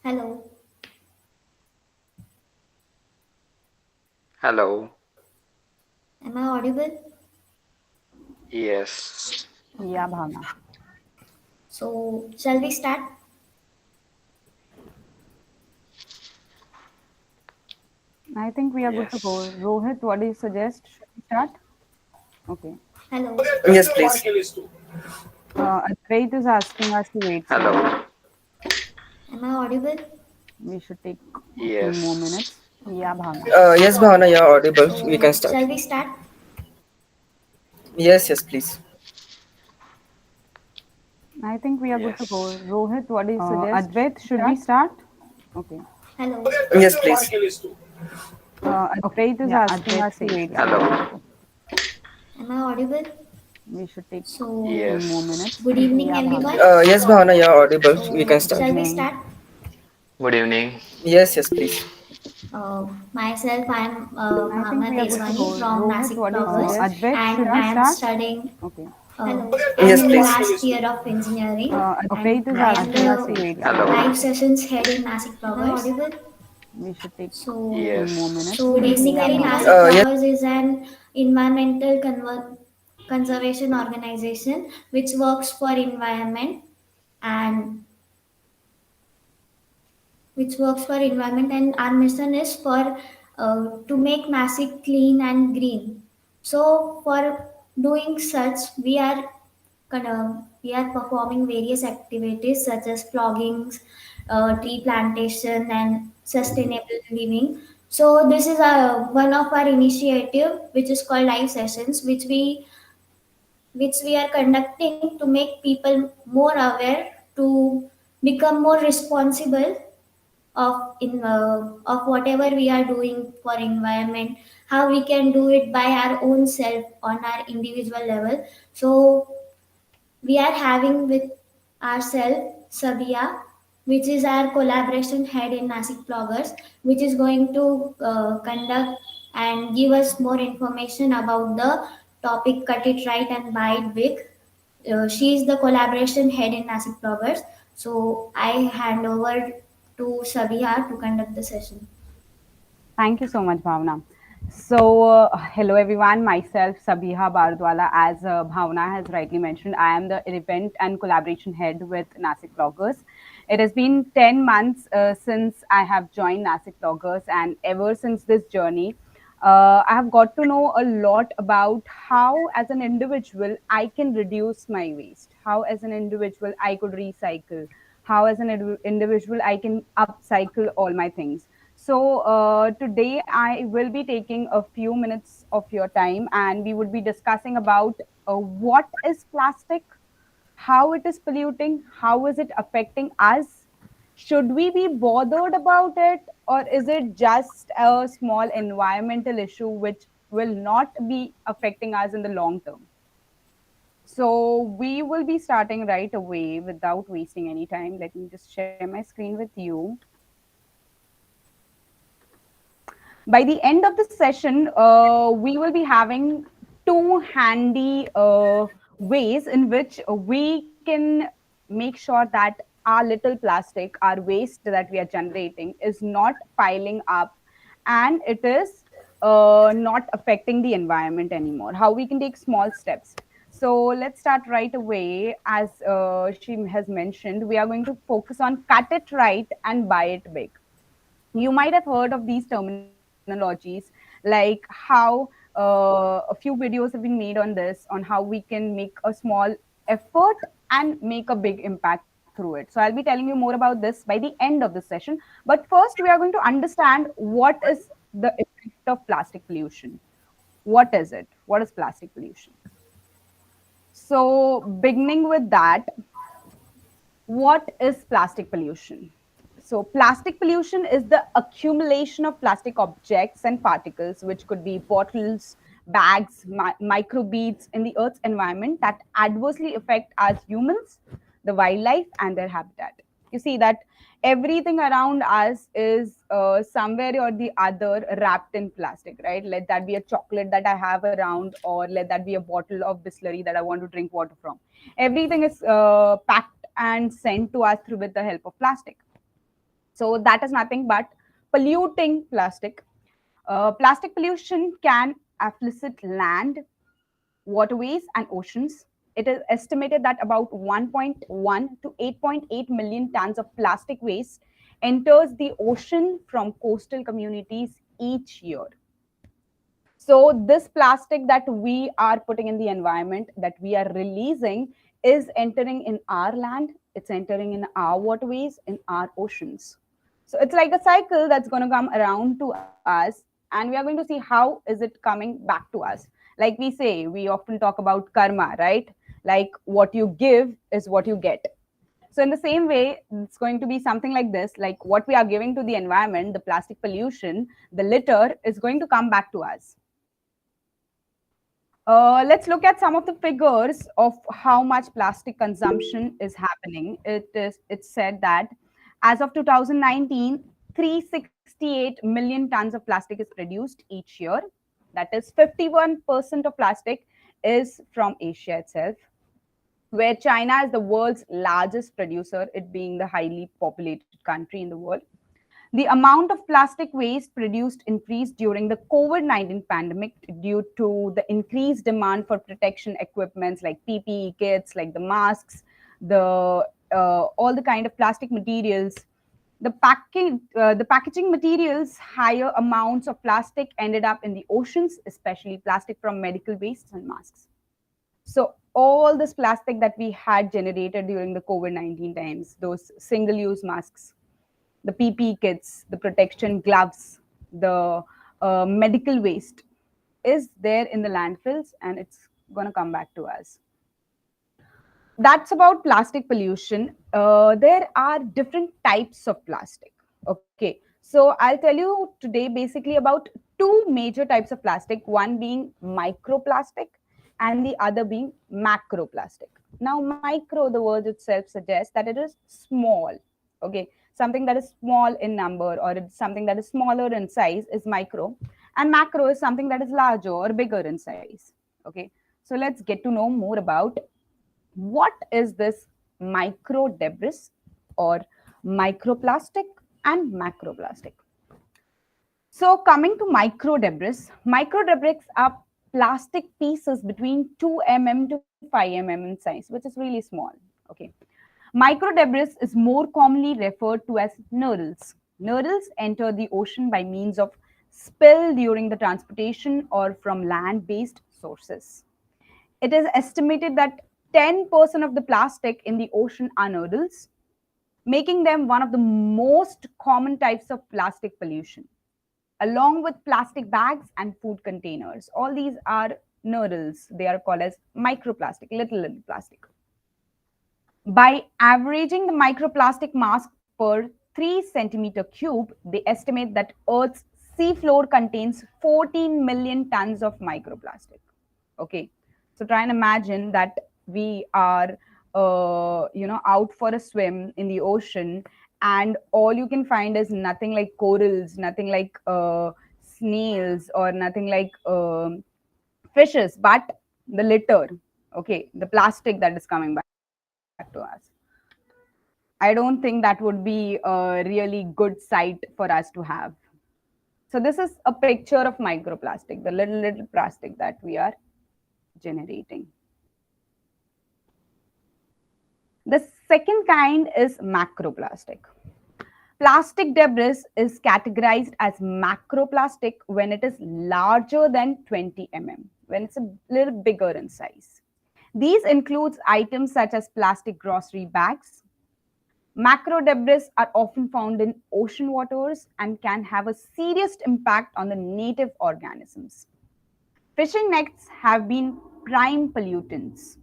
Hello, Hello. am I audible? Yes. Yeah, Bhavna. So, shall we start? I think we are good to go. Yes. Rohit, what do you suggest? Should we start? Okay. Hello, Yes, please. Advait is asking us to wait some Hello. time. am I audible? We should take a few more Yes. minutes. Yeah, Bhavna. Yes, Bhavana, you're audible. We can So, start. shall we start? Yes, yes, please. I think we are good to go. Yes. Rohit, what do you suggest? Advait, should we start? Okay. Hello, Yes, please. Advait is asking us to wait some Hello. time. am I audible? We should take a So, few more Yes. minutes. good evening, Yeah, Bhavna. everyone. Yes, Bhavana, you're audible. We can So, start. shall Good we evening. start? Good evening. Yes, yes, please. Myself, I am I think Bhavna we are good to Teswani go. from Rohit, Nasik what do you Bloggers, suggest? Advait, should and we I am start? studying. Okay. I'm Yes, in please. last year of engineering, Advait and is I am asking us to the wait some Hello. time. live sessions head in Nasik Am I Bloggers. audible? We should take a So, few more Yes. minutes. So Yeah, basically, Bhavna. Nasik Yes, Bloggers is an environmental conservation organization which works for environment and and our mission is for to make Nasik clean and green. So for doing such, we are performing various activities such as plogging, tree plantation, and sustainable living. So this is one of our initiative, which is called live sessions, which we are conducting to make people more aware, to become more responsible of whatever we are doing for environment, how we can do it by our own self on our individual level. So we are having with ourselves Sabiha, which is our collaboration head in Nasik Bloggers, which is going to conduct and give us more information about the topic Cut It Right and Buy It Big. She is the collaboration head in Nasik Bloggers. So I hand over to Sabiha to conduct the session. Thank you so much, Bhavna. So, hello everyone. Myself, Sabiha Barudwala. As Bhavna has rightly mentioned, I am the event and collaboration head with Nasik Bloggers. It has been 10 months since I have joined Nasik Bloggers, and ever since this journey, I have got to know a lot about how, as an individual, I can reduce my waste, how, as an individual, I could recycle, how, as an individual, I can upcycle all my things. So, today I will be taking a few minutes of your time, and we would be discussing about what is plastic, how it is polluting, how is it affecting us, should we be bothered about it, or is it just a small environmental issue which will not be affecting us in the long term? So, we will be starting right away without wasting any time. Let me just share my screen with you. By the end of the session, we will be having two handy ways in which we can make sure that our little plastic, our waste that we are generating, is not piling up, and it is not affecting the environment anymore. How we can take small steps. So let's start right away. As she has mentioned, we are going to focus on cut it right and buy it big. You might have heard of these terminologies, like how a few videos have been made on this, on how we can make a small effort and make a big impact through it. So I'll be telling you more about this by the end of the session. But first, we are going to understand what is the effect of plastic pollution. What is it? What is plastic pollution? So, beginning with that, what is plastic pollution? So, plastic pollution is the accumulation of plastic objects and particles, which could be bottles, bags, microbeads in the Earth's environment that adversely affect us humans, the wildlife, and their habitat. You see that everything around us is somewhere or the other wrapped in plastic, right? Let that be a chocolate that I have around, or let that be a bottle of Bisleri that I want to drink water from. Everything is packed and sent to us through with the help of plastic. So that is nothing but polluting plastic. Plastic pollution can afflict land, waterways, and oceans. It is estimated that about 1.1 to 8.8 million tons of plastic waste enters the ocean from coastal communities each year. So, this plastic that we are putting in the environment, that we are releasing, is entering in our land, it's entering in our waterways, in our oceans. So, it's like a cycle that's going to come around to us, and we are going to see how is it coming back to us. Like we say, we often talk about karma, right? Like what you give is what you get. So, in the same way, it's going to be something like this, like what we are giving to the environment, the plastic pollution, the litter is going to come back to us. Let's look at some of the figures of how much plastic consumption is happening. It's said that as of 2019, 368 million tons of plastic is produced each year. That is 51% of plastic is from Asia itself, where China is the world's largest producer, it being the highly populated country in the world. The amount of plastic waste produced increased during the COVID 19 pandemic due to the increased demand for protection equipments like PPE kits, like the masks, the all the kind of plastic materials. The packaging materials, higher amounts of plastic ended up in the oceans, especially plastic from medical wastes and masks. So all this plastic that we had generated during the COVID-19 times, those single-use masks, the PPE kits, the protection gloves, the medical waste is there in the landfills and it's going to come back to us. That's about plastic pollution. There are different types of plastic. Okay. So I'll tell you today basically about two major types of plastic, one being microplastic and the other being macroplastic. Now, micro, the word itself suggests that it is small. Okay. Something that is small in number or it's something that is smaller in size is micro. And macro is something that is larger or bigger in size. Okay. So let's get to know more about what is this micro debris or microplastic and macroplastic. So, coming to micro debris are plastic pieces between 2 to 5 in size, which is really small. Okay. Micro debris is more commonly referred to as noodles. Noodles enter the ocean by means of spill during the transportation or from land based sources. It is estimated that 10% of the plastic in the ocean are noodles, making them one of the most common types of plastic pollution, along with plastic bags and food containers. All these are noodles. They are called as microplastic, little plastic. By averaging the microplastic mass per 3 centimeter cube, they estimate that Earth's seafloor contains 14 million tons of microplastic. Okay, so try and imagine that we are, out for a swim in the ocean, and all you can find is nothing like corals, nothing like snails, or nothing like fishes, but the litter. Okay, the plastic that is coming back to us. I don't think that would be a really good sight for us to have. So this is a picture of microplastic, the little plastic that we are generating. The second kind is macroplastic. Plastic debris is categorized as macroplastic when it is larger than 20 when it's a little bigger in size. These includes items such as plastic grocery bags. Macro debris are often found in ocean waters and can have a serious impact on the native organisms. Fishing nets have been prime pollutants.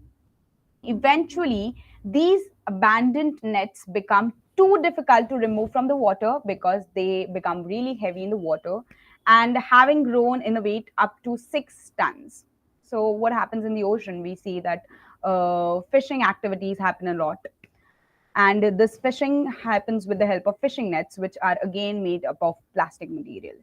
Eventually, these abandoned nets become too difficult to remove from the water because they become really heavy in the water and having grown in a weight up to 6 tons. So, what happens in the ocean? We see that fishing activities happen a lot. And this fishing happens with the help of fishing nets, which are again made up of plastic material.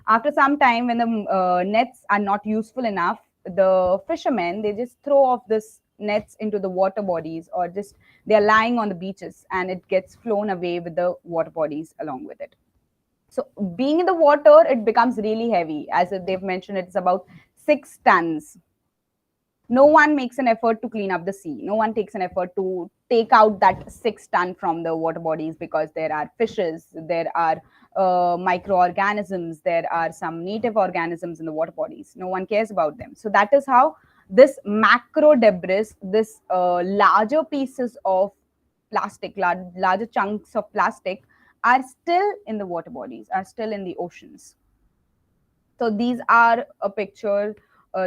After some time, when the nets are not useful enough, the fishermen they just throw off this nets into the water bodies, or just they're lying on the beaches and it gets flown away with the water bodies along with it. So being in the water, it becomes really heavy. As they've mentioned, it's about 6 tons. No one makes an effort to clean up the sea. No one takes an effort to take out that 6 ton from the water bodies, because there are fishes, there are microorganisms, there are some native organisms in the water bodies. No one cares about them. So that is how this macro debris, this larger pieces of plastic, larger chunks of plastic, are still in the water bodies, are still in the oceans. So these are a picture.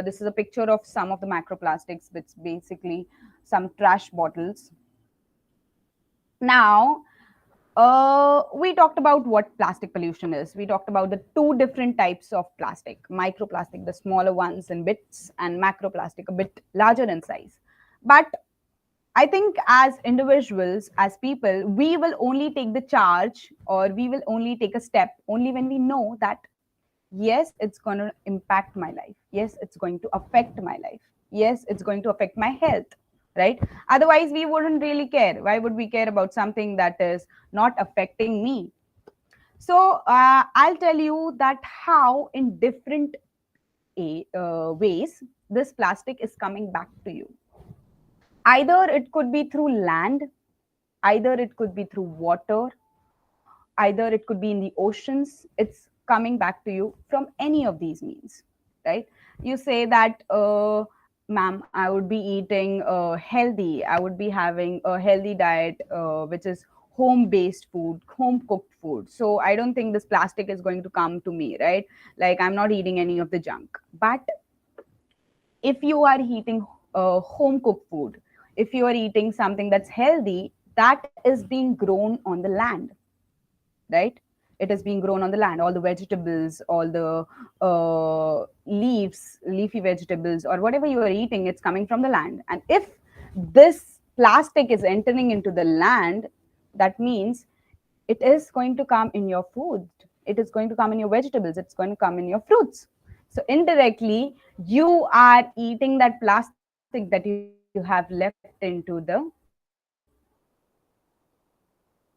This is a picture of some of the macroplastics, which basically some trash bottles. Now, we talked about what plastic pollution is. We talked about the two different types of plastic: microplastic, the smaller ones in bits, and macroplastic, a bit larger in size. But I think as individuals, as people, we will only take the charge, or we will only take a step only when we know that yes, it's going to impact my life. Yes, it's going to affect my life. Yes, it's going to affect my health, right? Otherwise, we wouldn't really care. Why would we care about something that is not affecting me? So, I'll tell you that how, in different ways, this plastic is coming back to you. Either it could be through land, either it could be through water, either it could be in the oceans. It's coming back to you from any of these means, right? You say that, ma'am, I would be eating healthy, I would be having a healthy diet, which is home based food, home cooked food, so I don't think this plastic is going to come to me, right? Like, I'm not eating any of the junk. But if you are eating home cooked food, if you are eating something that's healthy, that is being grown on the land, right? It is being grown on the land. All the vegetables, all the leaves, leafy vegetables, or whatever you are eating, it's coming from the land. And if this plastic is entering into the land, that means it is going to come in your food. It is going to come in your vegetables. It's going to come in your fruits. So indirectly, you are eating that plastic that you have left into the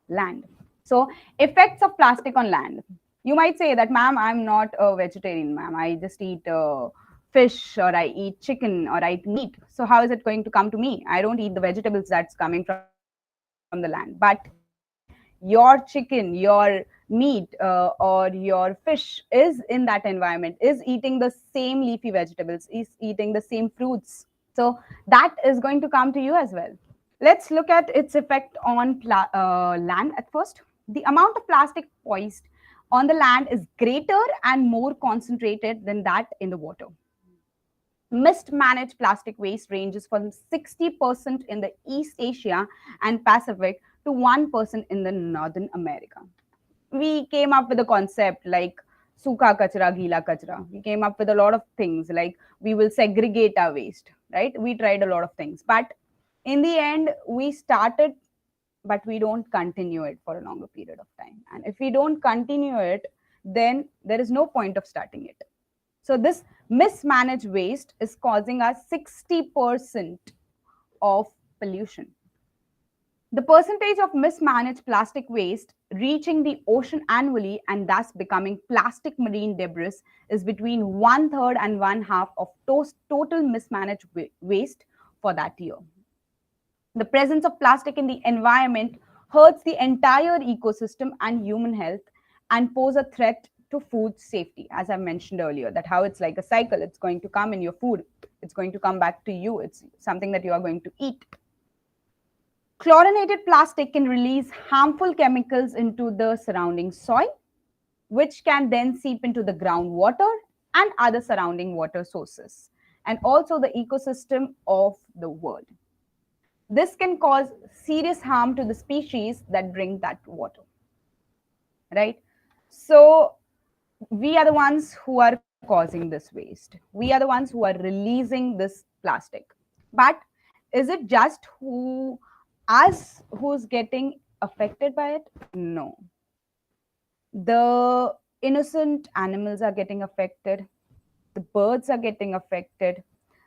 land. So, effects of plastic on land. You might say that, ma'am, I'm not a vegetarian, ma'am. I just eat fish, or I eat chicken, or I eat meat. So, how is it going to come to me? I don't eat the vegetables that's coming from the land. But your chicken, your meat, or your fish is in that environment, is eating the same leafy vegetables, is eating the same fruits. So, that is going to come to you as well. Let's look at its effect on land at first. The amount of plastic poised on the land is greater and more concentrated than that in the water. Mismanaged plastic waste ranges from 60% in the East Asia and Pacific to 1% in the Northern America. We came up with a concept like suka kachra, gila kachra. We came up with a lot of things like we will segregate our waste, right? We tried a lot of things. But in the end, we started, but we don't continue it for a longer period of time. And if we don't continue it, then there is no point of starting it. So this mismanaged waste is causing us 60% of pollution. The percentage of mismanaged plastic waste reaching the ocean annually and thus becoming plastic marine debris is between one third and one half of total mismanaged waste for that year. The presence of plastic in the environment hurts the entire ecosystem and human health and pose a threat to food safety. As I mentioned earlier, that how it's like a cycle. It's going to come in your food. It's going to come back to you. It's something that you are going to eat. Chlorinated plastic can release harmful chemicals into the surrounding soil, which can then seep into the groundwater and other surrounding water sources, and also the ecosystem of the world. This can cause serious harm to the species that drink that water, right? So, we are the ones who are causing this waste. We are the ones who are releasing this plastic. But is it just us who's getting affected by it? No. The innocent animals are getting affected, the birds are getting affected,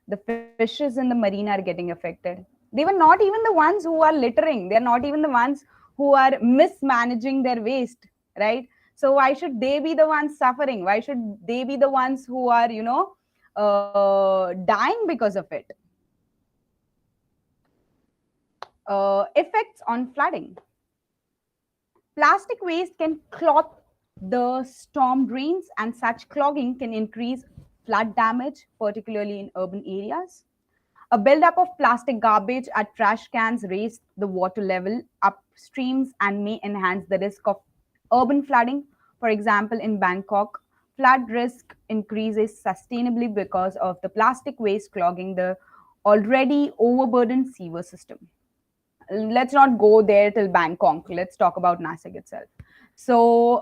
The fishes in the marine are getting affected. They were not even the ones who are littering. They're not even the ones who are mismanaging their waste, right? So why should they be the ones suffering? Why should they be the ones who are, dying because of it? Effects on flooding. Plastic waste can clog the storm drains, and such clogging can increase flood damage, particularly in urban areas. A buildup of plastic garbage at trash cans raise the water level upstreams and may enhance the risk of urban flooding. For example, in Bangkok, flood risk increases sustainably because of the plastic waste clogging the already overburdened sewer system. Let's not go there till Bangkok. Let's talk about Nasik itself. So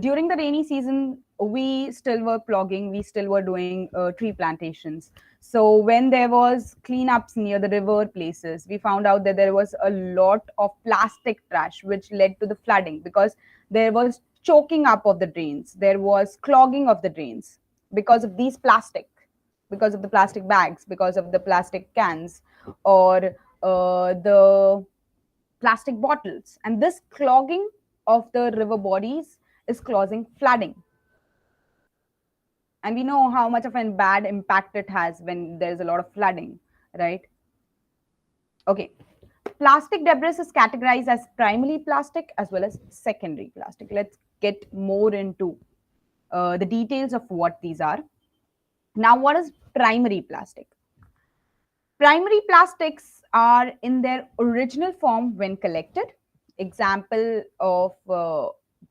during the rainy season, we still were plogging, we still were doing tree plantations. So when there was cleanups near the river places, we found out that there was a lot of plastic trash, which led to the flooding because there was choking up of the drains, there was clogging of the drains because of these plastic, because of the plastic bags, because of the plastic cans, or the plastic bottles. And this clogging of the river bodies is causing flooding. And we know how much of a bad impact it has when there's a lot of flooding, right? Okay. Plastic debris is categorized as primary plastic as well as secondary plastic. Let's get more into the details of what these are. Now, what is primary plastic? Primary plastics are in their original form when collected. Example of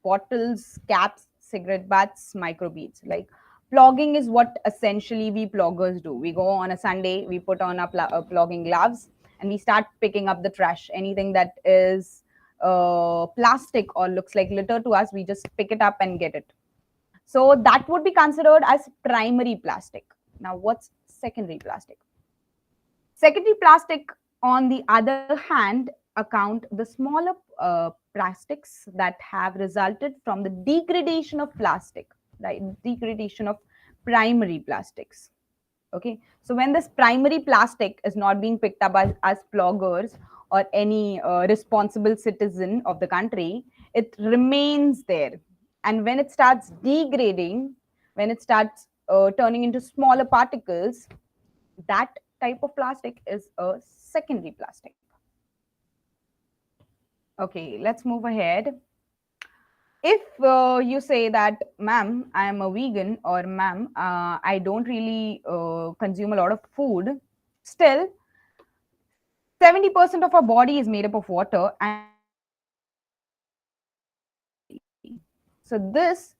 bottles, caps, cigarette butts, microbeads. Like plogging is what essentially we ploggers do. We go on a Sunday, we put on our plogging gloves, and we start picking up the trash. Anything that is plastic or looks like litter to us, we just pick it up and get it. So that would be considered as primary plastic. Now, what's secondary plastic? Secondary plastic, on the other hand, account the smaller plastics that have resulted from the degradation of plastic, right? Degradation of primary plastics. Okay, so when this primary plastic is not being picked up as bloggers or any responsible citizen of the country, it remains there. And when it starts degrading, when it starts turning into smaller particles, that type of plastic is a secondary plastic. Okay, let's move ahead. If you say that, ma'am, I am a vegan, or ma'am, I don't really consume a lot of food, still 70% of our body is made up of water, and we consume plastic regularly. So this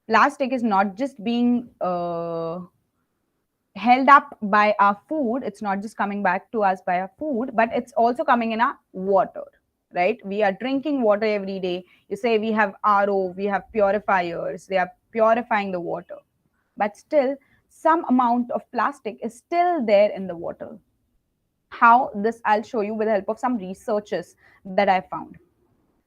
plastic is not just being held up by our food, it's not just coming back to us by our food, but it's also coming in our water, right? We are drinking water every day. You say we have RO, we have purifiers, they are purifying the water, but still some amount of plastic is still there in the water. How? This I'll show you with the help of some researches that I found.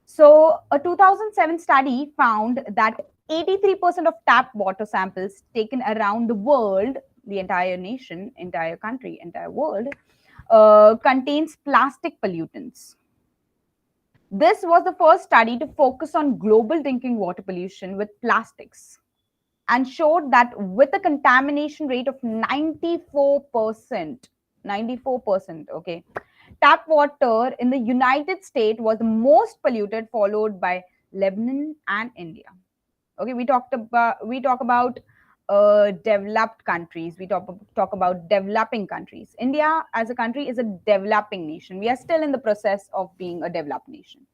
So, a 2007 study found that 83% of tap water samples taken around the world, the entire nation, entire country, entire world, contains plastic pollutants. This was the first study to focus on global drinking water pollution with plastics, and showed that with a contamination rate of 94%, 94%, okay, tap water in the United States was the most polluted, followed by Lebanon and India. Okay, we talk about developed countries. We talk about developing countries. India as a country is a developing nation. We are still in the process of being a developed nation,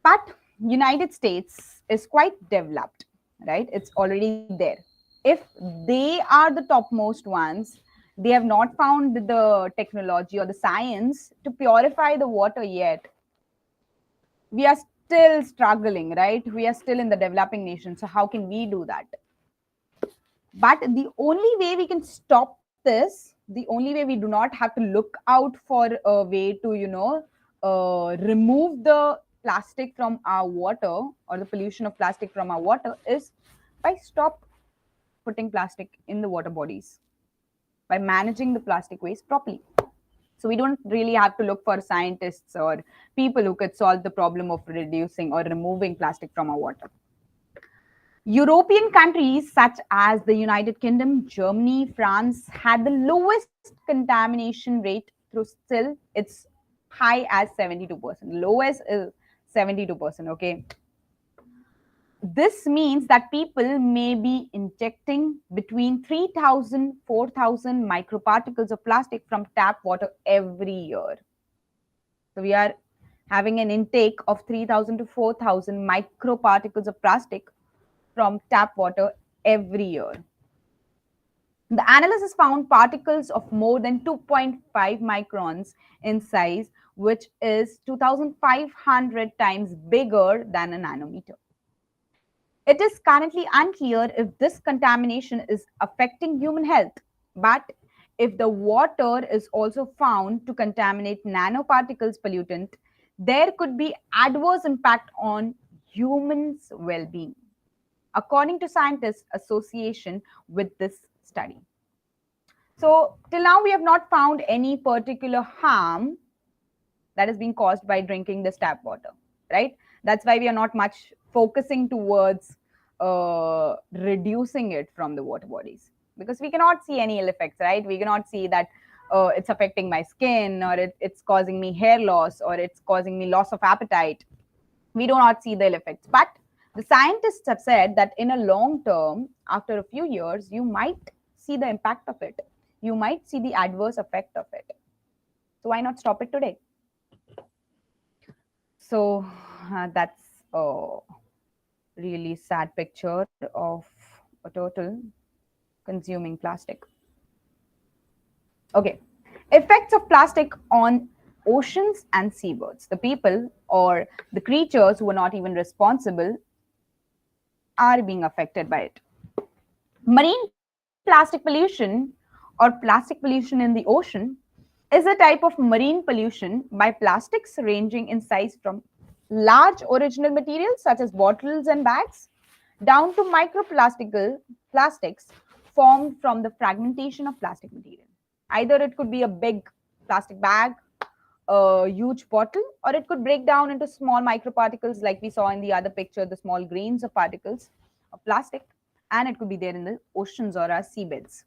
but United States is quite developed, right? It's already there. If they are the topmost ones, they have not found the technology or the science to purify the water yet. We are still struggling, right? We are still in the developing nation. So how can we do that? But the only way we can stop this, the only way we do not have to look out for a way to, remove the plastic from our water, or the pollution of plastic from our water, is by stop putting plastic in the water bodies, by managing the plastic waste properly. So we don't really have to look for scientists or people who could solve the problem of reducing or removing plastic from our water. European countries such as the United Kingdom, Germany, France had the lowest contamination rate through still it's high as 72%. Lowest is 72%. Okay. This means that people may be injecting between 3,000 4,000 microparticles of plastic from tap water every year. So we are having an intake of 3,000 to 4,000 microparticles of plastic from tap water every year. The analysis found particles of more than 2.5 microns in size, which is 2,500 times bigger than a nanometer. It is currently unclear if this contamination is affecting human health, but if the water is also found to contaminate nanoparticles pollutant, there could be adverse impact on humans' well-being, according to scientists association with this study. So till now we have not found any particular harm that is being caused by drinking this tap water, right? That's why we are not much focusing towards reducing it from the water bodies, because we cannot see any ill effects, right? We cannot see that it's affecting my skin, or it's causing me hair loss, or it's causing me loss of appetite. We do not see the ill effects. But the scientists have said that in a long term, after a few years, you might see the impact of it. You might see the adverse effect of it. So why not stop it today? So that's a really sad picture of a turtle consuming plastic. Okay. Effects of plastic on oceans and seabirds. The people or the creatures who are not even responsible are being affected by it. Marine plastic pollution or plastic pollution in the ocean is a type of marine pollution by plastics ranging in size from large original materials such as bottles and bags down to microplastical plastics formed from the fragmentation of plastic material. Either it could be a big plastic bag, a huge bottle, or it could break down into small microparticles like we saw in the other picture, the small grains of particles of plastic, and it could be there in the oceans or our seabeds.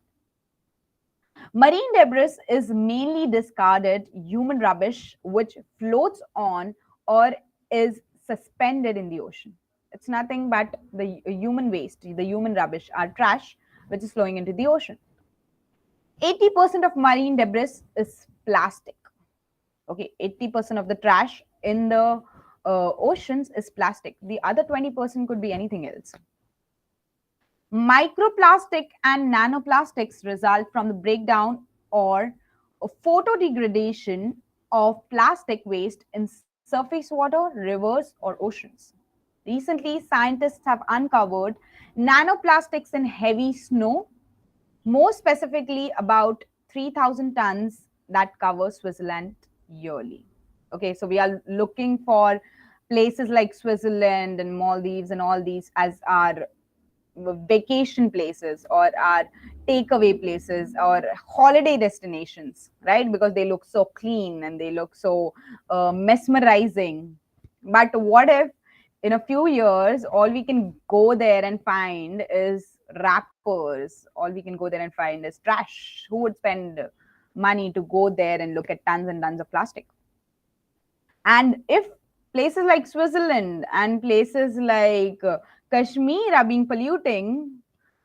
Marine debris is mainly discarded human rubbish which floats on or is suspended in the ocean. It's nothing but the human waste, the human rubbish, our trash, which is flowing into the ocean. 80% of marine debris is plastic. Okay, 80% of the trash in the oceans is plastic. The other 20% could be anything else. Microplastic and nanoplastics result from the breakdown or photodegradation of plastic waste in surface water, rivers, or oceans. Recently, scientists have uncovered nanoplastics in heavy snow, more specifically about 3,000 tons that cover Switzerland yearly. Okay, so we are looking for places like Switzerland and Maldives and all these as our vacation places or our takeaway places or holiday destinations, right? Because they look so clean and they look so mesmerizing. But what if in a few years all we can go there and find is wrappers, all we can go there and find is trash? Who would spend money to go there and look at tons and tons of plastic? And if places like Switzerland and places like Kashmir are being polluting,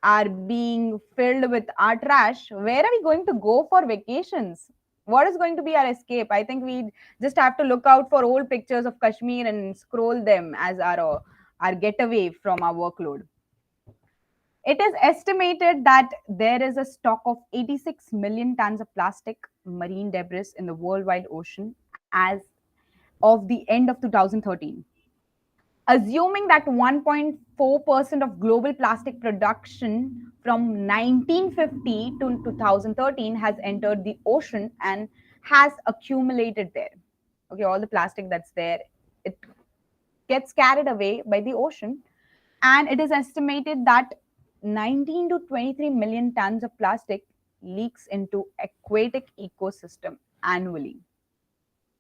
are being filled with our trash, where are we going to go for vacations? What is going to be our escape? I think we just have to look out for old pictures of Kashmir and scroll them as our getaway from our workload. It is estimated that there is a stock of 86 million tons of plastic marine debris in the worldwide ocean as of the end of 2013. Assuming that 1.4% of global plastic production from 1950 to 2013 has entered the ocean and has accumulated there. Okay, all the plastic that's there, it gets carried away by the ocean, and it is estimated that 19 to 23 million tons of plastic leaks into aquatic ecosystem annually.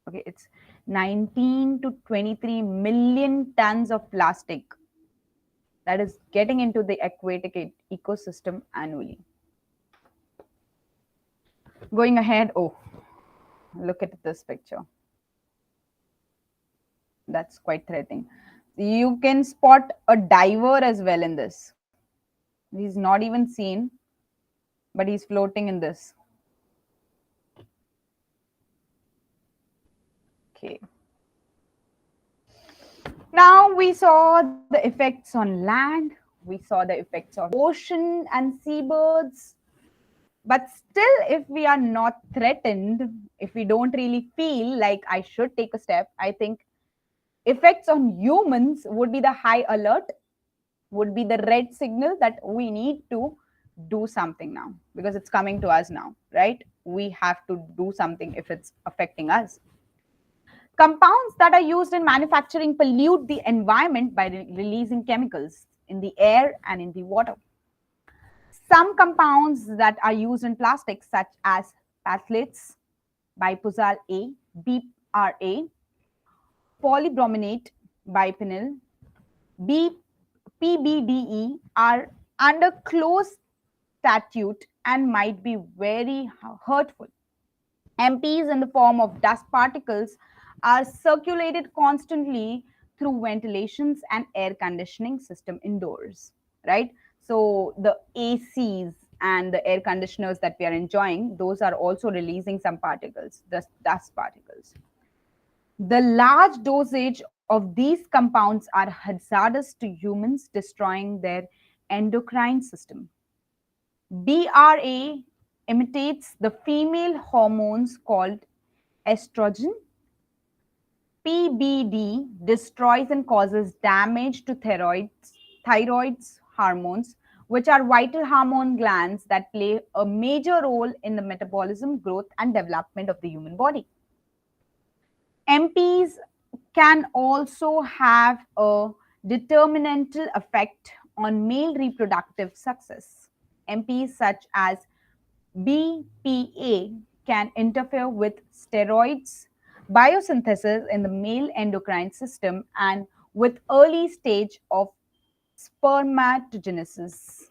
Okay, it's 19 to 23 million tons of plastic that is getting into the aquatic ecosystem annually. Going ahead, oh, look at this picture. That's quite threatening. You can spot a diver as well in this. He's not even seen, but he's floating in this. Okay. Now we saw the effects on land, we saw the effects on ocean and seabirds. But still, if we are not threatened, if we don't really feel like I should take a step, I think effects on humans would be the high alert, would be the red signal that we need to do something now because it's coming to us now, right? We have to do something if it's affecting us. Compounds that are used in manufacturing pollute the environment by releasing chemicals in the air and in the water. Some compounds that are used in plastics, such as phthalates, bipuzal A, BRA, polybrominate, biphenyl, B, PBDE, are under close statute and might be very hurtful. MPs in the form of dust particles are circulated constantly through ventilations and air conditioning system indoors, right? So the ACs and the air conditioners that we are enjoying, those are also releasing some particles, dust particles. The large dosage of these compounds are hazardous to humans, destroying their endocrine system. BRA imitates the female hormones called estrogen. PBD destroys and causes damage to thyroid's hormones, which are vital hormone glands that play a major role in the metabolism, growth, and development of the human body. MPs can also have a determinantal effect on male reproductive success. MPs such as BPA can interfere with steroids biosynthesis in the male endocrine system and with early stage of spermatogenesis.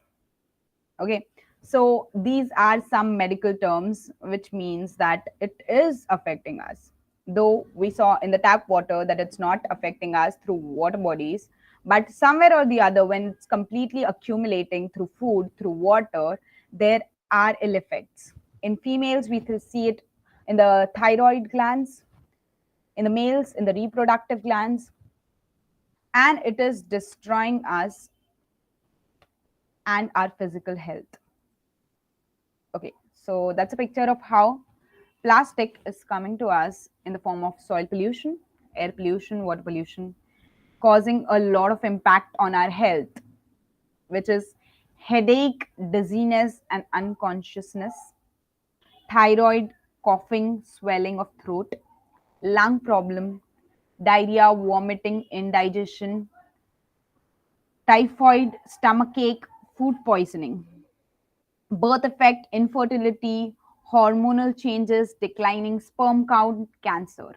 Okay, so these are some medical terms which means that it is affecting us. Though we saw in the tap water that it's not affecting us through water bodies, but somewhere or the other, when it's completely accumulating through food, through water, there are ill effects. In females, we see it in the thyroid glands, in the males, in the reproductive glands, and it is destroying us and our physical health. Okay, so that's a picture of how plastic is coming to us in the form of soil pollution, air pollution, water pollution, causing a lot of impact on our health, which is headache, dizziness, and unconsciousness, thyroid, coughing, swelling of throat, lung problem, diarrhea, vomiting, indigestion, typhoid, stomachache, food poisoning, birth effect, infertility, hormonal changes, declining sperm count, cancer,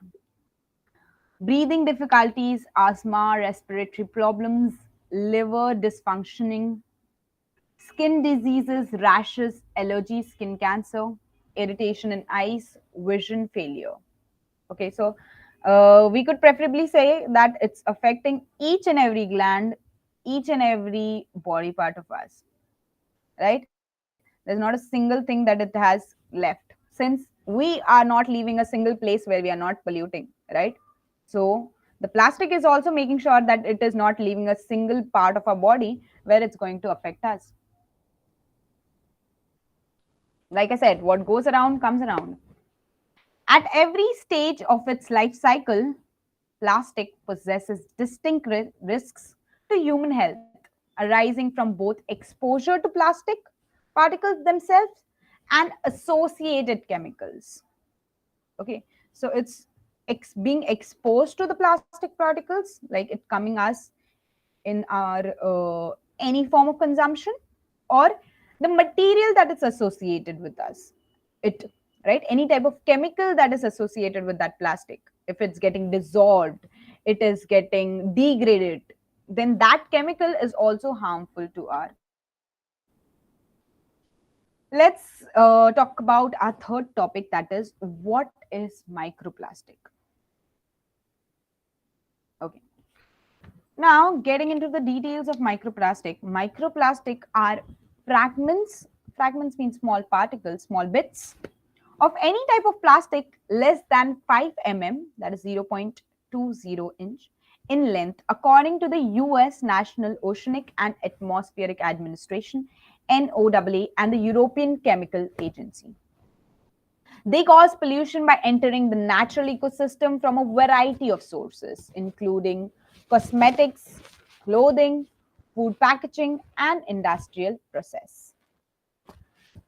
breathing difficulties, asthma, respiratory problems, liver dysfunctioning, skin diseases, rashes, allergies, skin cancer, irritation in eyes, vision failure. Okay, so we could preferably say that it's affecting each and every gland, each and every body part of us, right? There's not a single thing that it has left since we are not leaving a single place where we are not polluting, right? So the plastic is also making sure that it is not leaving a single part of our body where it's going to affect us. Like I said, what goes around comes around. At every stage of its life cycle, plastic possesses distinct risks to human health, arising from both exposure to plastic particles themselves and associated chemicals. Okay, so it's being exposed to the plastic particles, like it coming us in our any form of consumption, or the material that is associated with us, it, right, any type of chemical that is associated with that plastic, if it's getting dissolved, it is getting degraded, then that chemical is also harmful to our let's talk about our third topic, that is what is microplastic. Okay, now getting into the details of microplastic are fragments means small particles, small bits of any type of plastic less than 5 mm, that is 0.20 inch in length, according to the US National Oceanic and Atmospheric Administration, NOAA, and the European Chemical Agency. They cause pollution by entering the natural ecosystem from a variety of sources, including cosmetics, clothing, food packaging, and industrial process.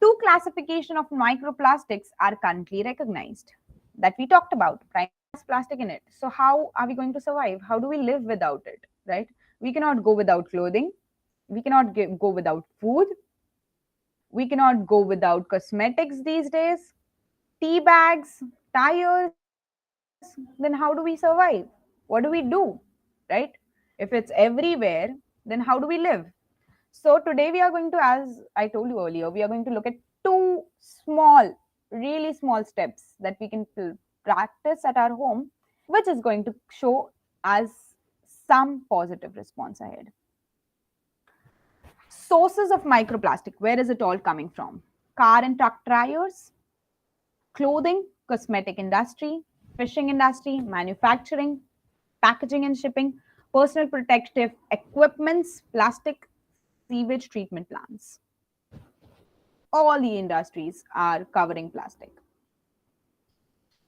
Two classification of microplastics are currently recognized that we talked about. Primary has plastic in it. So how are we going to survive? How do we live without it? Right? We cannot go without clothing. We cannot go without food. We cannot go without cosmetics these days. Tea bags, tires. Then how do we survive? What do we do? Right? If it's everywhere, then how do we live? So today we are going to, as I told you earlier, we are going to look at two small, really small steps that we can practice at our home, which is going to show us some positive response ahead. Sources of microplastic, where is it all coming from? Car and truck tires, clothing, cosmetic industry, fishing industry, manufacturing, packaging and shipping, personal protective equipments, plastic, sewage treatment plants. All the industries are covering plastic.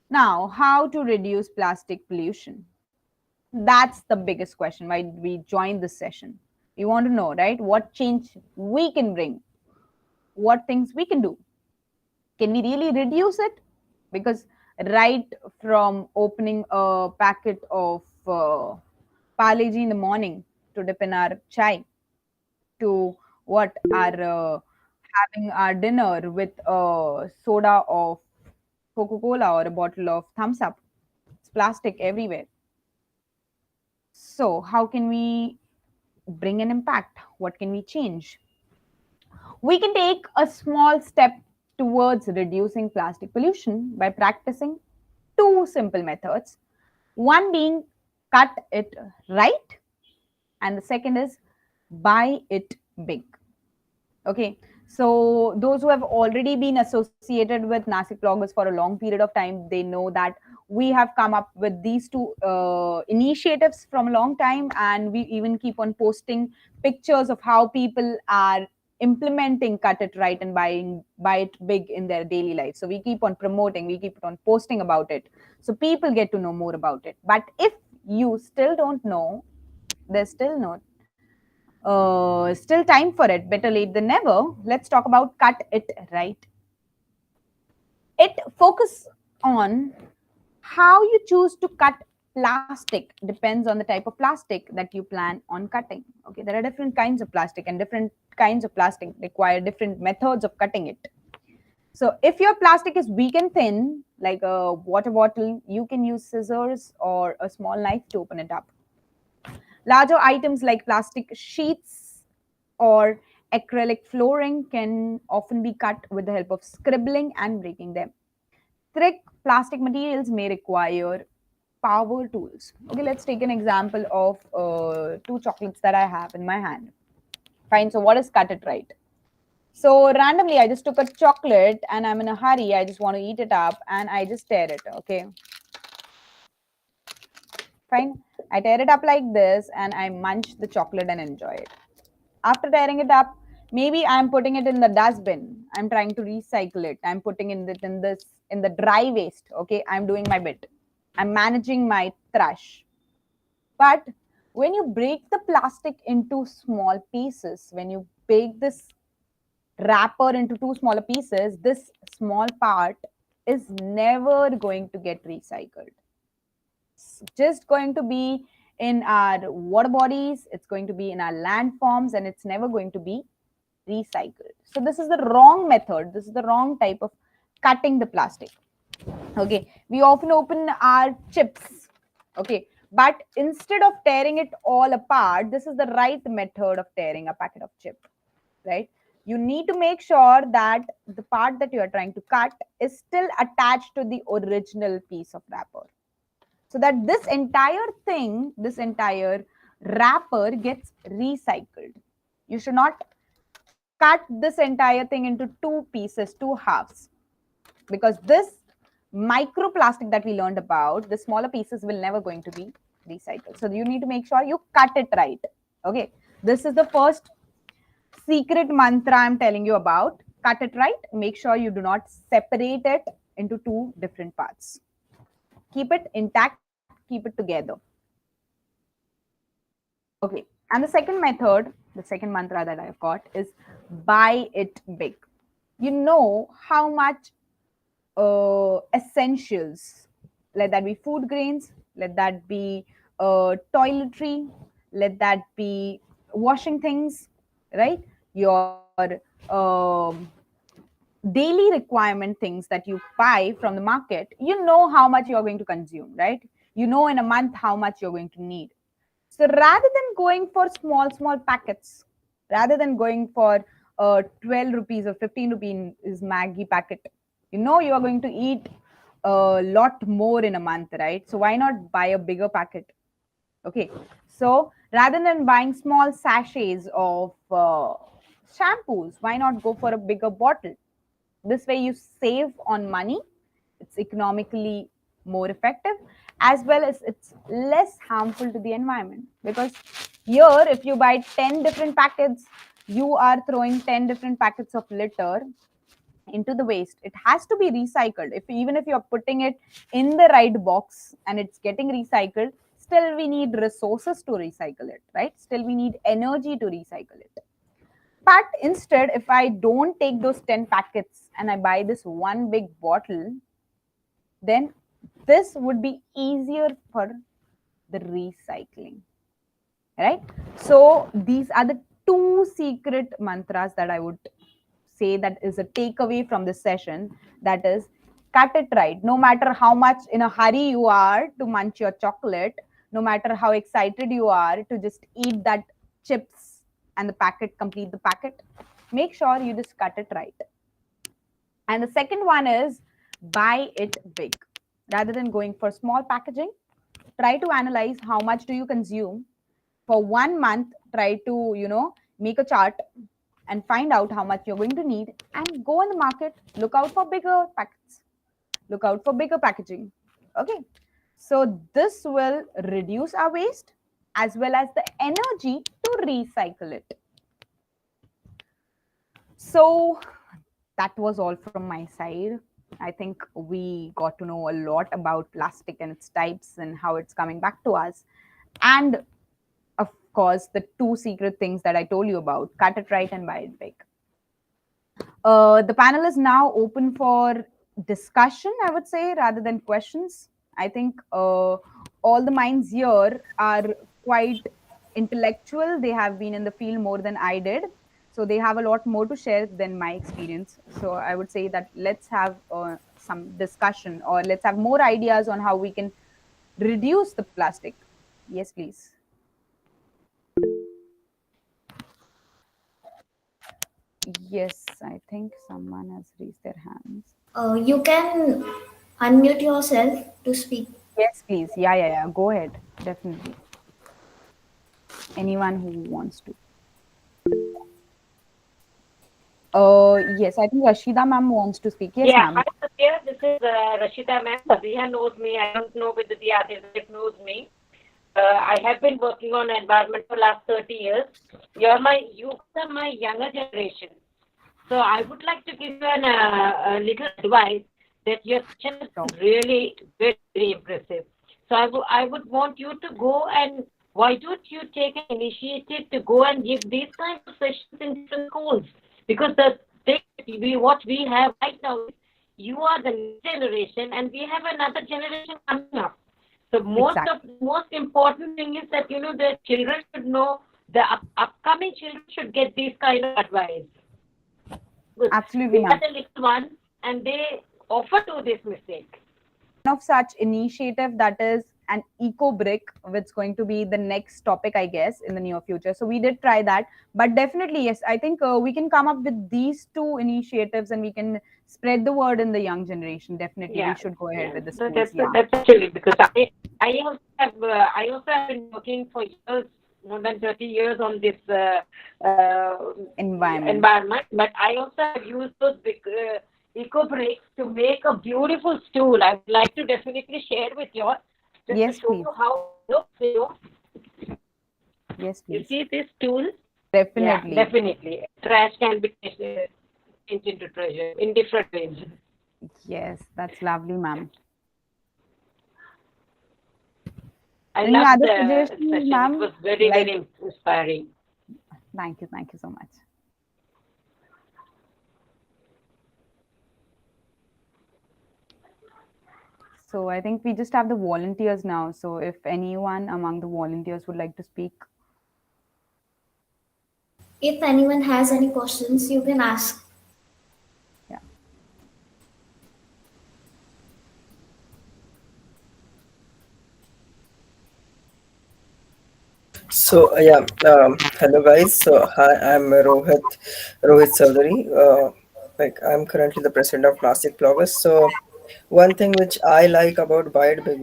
Now, how to reduce plastic pollution? That's the biggest question why we joined this session. We want to know, right, what change we can bring, what things we can do. Can we really reduce it? Because right from opening a packet of Parle-G in the morning to dip in our chai, to what our having our dinner with a soda of Coca-Cola or a bottle of Thumbs Up. It's plastic everywhere. So how can we bring an impact? What can we change? We can take a small step towards reducing plastic pollution by practicing two simple methods. One being cut it right, and the second is buy it big. Okay, so those who have already been associated with Nasik bloggers for a long period of time, they know that we have come up with these two initiatives from a long time, and we even keep on posting pictures of how people are implementing cut it right and buy it big in their daily life. So we keep on promoting, we keep on posting about it, so people get to know more about it. But if you still don't know, there's still time for it. Better late than never. Let's talk about cut it right. It focus on how you choose to cut plastic depends on the type of plastic that you plan on cutting. Okay, there are different kinds of plastic, and different kinds of plastic require different methods of cutting it. So if your plastic is weak and thin, like a water bottle, you can use scissors or a small knife to open it up. Larger items like plastic sheets or acrylic flooring can often be cut with the help of scribbling and breaking them. Thick plastic materials may require power tools. Okay, let's take an example of two chocolates that I have in my hand. Fine, so what is cut it right? So randomly, I just took a chocolate and I'm in a hurry. I just want to eat it up and I just tear it. Okay, fine. I tear it up like this and I munch the chocolate and enjoy it. After tearing it up, maybe I'm putting it in the dustbin. I'm trying to recycle it. I'm putting it in the dry waste. Okay, I'm doing my bit. I'm managing my trash. But when you break the plastic into small pieces, when you break this wrapper into two smaller pieces, this small part is never going to get recycled. It's just going to be in our water bodies, it's going to be in our landforms, and it's never going to be recycled. So this is the wrong method. This is the wrong type of cutting the plastic. Okay, we often open our chips. Okay, but instead of tearing it all apart, this is the right method of tearing a packet of chip, right? You need to make sure that the part that you are trying to cut is still attached to the original piece of wrapper, so that this entire thing, this entire wrapper gets recycled. You should not cut this entire thing into two pieces, two halves, because this microplastic that we learned about, the smaller pieces will never going to be recycled. So you need to make sure you cut it right. Okay, this is the first secret mantra I'm telling you about. Cut it right. Make sure you do not separate it into two different parts. Keep it intact, keep it together. Okay, and the second method, the second mantra that I've got is buy it big. You know how much essentials, let that be food grains, let that be toiletry, let that be washing things, right? Your daily requirement things that you buy from the market, you know how much you're going to consume, right? You know in a month how much you're going to need. So rather than going for small packets, rather than going for 12 rupees or 15 rupees Maggi packet, you know you are going to eat a lot more in a month, right? So why not buy a bigger packet? Okay, so rather than buying small sachets of shampoos, why not go for a bigger bottle? This way you save on money, it's economically more effective, as well as it's less harmful to the environment. Because here, if you buy 10 different packets, you are throwing 10 different packets of litter into the waste. It has to be recycled. If even if you're putting it in the right box and it's getting recycled, still we need resources to recycle it, right? Still we need energy to recycle it. But instead, if I don't take those 10 packets and I buy this one big bottle, then this would be easier for the recycling, right? So these are the two secret mantras that I would say that is a takeaway from this session. That is, cut it right. No matter how much in a hurry you are to munch your chocolate, no matter how excited you are to just eat that chips and the packet, complete the packet, make sure you just cut it right. And the second one is buy it big. Rather than going for small packaging, try to analyze how much do you consume for 1 month. Try to, make a chart and find out how much you're going to need and go in the market. Look out for bigger packets, look out for bigger packaging. Okay, so this will reduce our waste as well as the energy to recycle it. So that was all from my side. I think we got to know a lot about plastic and its types and how it's coming back to us. And of course, the two secret things that I told you about: cut it right and buy it big. The panel is now open for discussion, I would say, rather than questions. I think all the minds here are quite intellectual. They have been in the field more than I did. So they have a lot more to share than my experience. So I would say that let's have some discussion, or let's have more ideas on how we can reduce the plastic. Yes, please. Yes, I think someone has raised their hands. You can unmute yourself to speak. Yes, please. Yeah. Go ahead. Definitely. Anyone who wants to. Yes, I think Rashida ma'am wants to speak. Yes, Yeah, ma'am. hi Satya. This is Rashida ma'am. Sabiha knows me. I don't know whether the other side knows me. I have been working on environment for last 30 years. You are my younger generation. So I would like to give you a little advice that your session is Sure. really very, very impressive. So I would want you to go, and why don't you take an initiative to go and give these kinds of sessions in different schools? Because the thing what we have right now is you are the next generation, and we have another generation coming up. So Exactly. most important thing is that the children should know, the upcoming children should get these kind of advice. Absolutely, They ma'am. got a little one and they often do this mistake. One of such initiative that is an eco brick, which is going to be the next topic, I guess, in the near future. So we did try that, but definitely yes, I think we can come up with these two initiatives and we can spread the word in the young generation. Definitely we Yeah, should go ahead yeah. with the So schools. Yeah. that's actually because I also have been working for years, more than 30 years on this Environment. environment. But I also have used those big eco bricks to make a beautiful stool. I would like to definitely share with you all, just to Yes, show please. you how it looks. Yes, You please. see this tool? Yeah, Definitely. definitely. Trash can be changed into treasure in different ways. Yes, that's lovely, ma'am. I Any loved other the suggestions, session. It ma'am? was very, Like, very inspiring. thank you so much. So I think we just have the volunteers now. So if anyone among the volunteers would like to speak, If anyone has any questions, you can ask. yeah. So hello guys. So hi, I'm Rohit Chaudhary. Like I'm currently the president of Plastic Bloggers. So one thing which I like about Bite Big,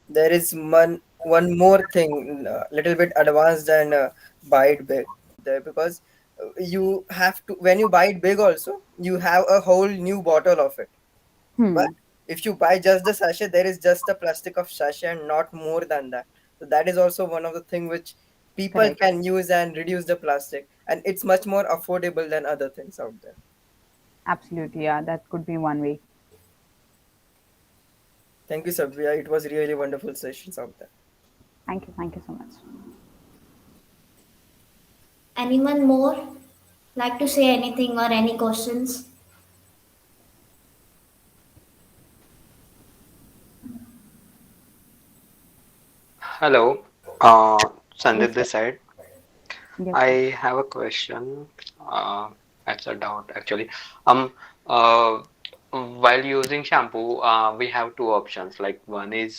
there is one more thing, little bit advanced than Bite Big out there, because you have to, when you bite big also, you have a whole new bottle of it. But Hmm. if you buy just the sachet, there is just the plastic of sachet and not more than that. So that is also one of the thing which people Correct. can use and reduce the plastic, and it's much more affordable than other things out there. Absolutely. Yeah, that could be one way. Thank you, Sabria. It was really wonderful sessions out there. Thank you. Thank you so much. Anyone more like to say anything or any questions? Hello, Yes, Sandeep sir. this side. Yes, sir. I have a question. It's a doubt actually. Um, uh, while using shampoo, we have two options. Like one is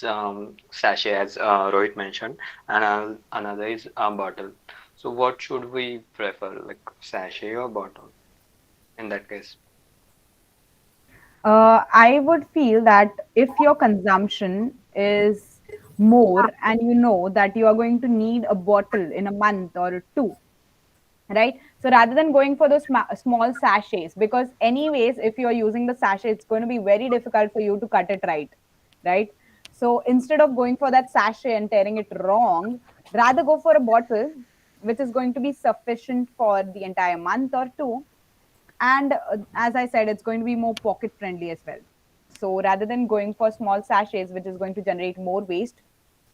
sachet, as Rohit mentioned, and another is a bottle. So what should we prefer, like sachet or bottle in that case? I would feel that if your consumption is more and you know that you are going to need a bottle in a month or two, right? So rather than going for those small sachets, because anyways if you are using the sachet it's going to be very difficult for you to cut it right? So instead of going for that sachet and tearing it wrong, rather go for a bottle which is going to be sufficient for the entire month or two. And as I said, it's going to be more pocket friendly as well. So rather than going for small sachets which is going to generate more waste,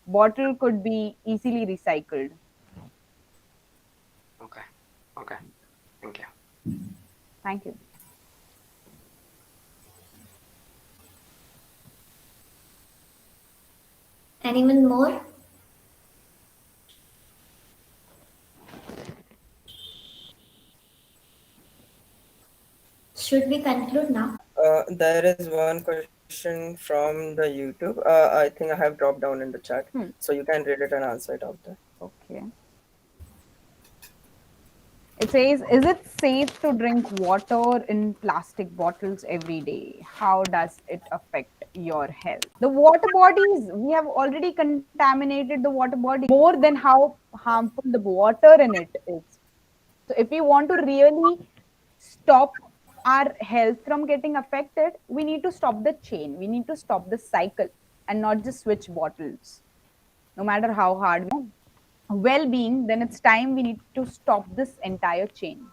bottle could be easily recycled. Okay, okay, thank you. Thank you. Anyone more? Should we conclude now? There is one question from the YouTube. I think I have dropped down in the chat, Hmm. so you can read it and answer it out there. Okay. It says, is it safe to drink water in plastic bottles every day? How does it affect your health? The water bodies, we have already contaminated the water body more than how harmful the water in it is. So, if we want to really stop our health from getting affected, we need to stop the chain, we need to stop the cycle and not just switch bottles, no matter how hard we know well-being, then it's time we need to stop this entire chain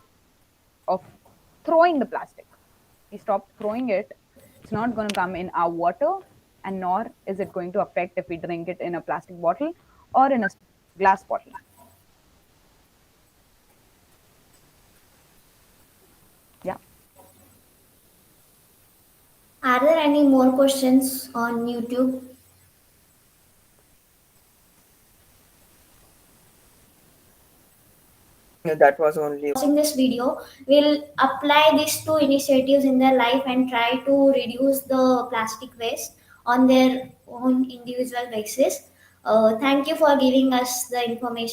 of throwing the plastic. We stop throwing it, it's not going to come in our water, and nor is it going to affect if we drink it in a plastic bottle or in a glass bottle. Yeah. Are there any more questions on YouTube? That was only. watching this video will apply these two initiatives in their life and try to reduce the plastic waste on their own individual basis. Thank you for giving us the information.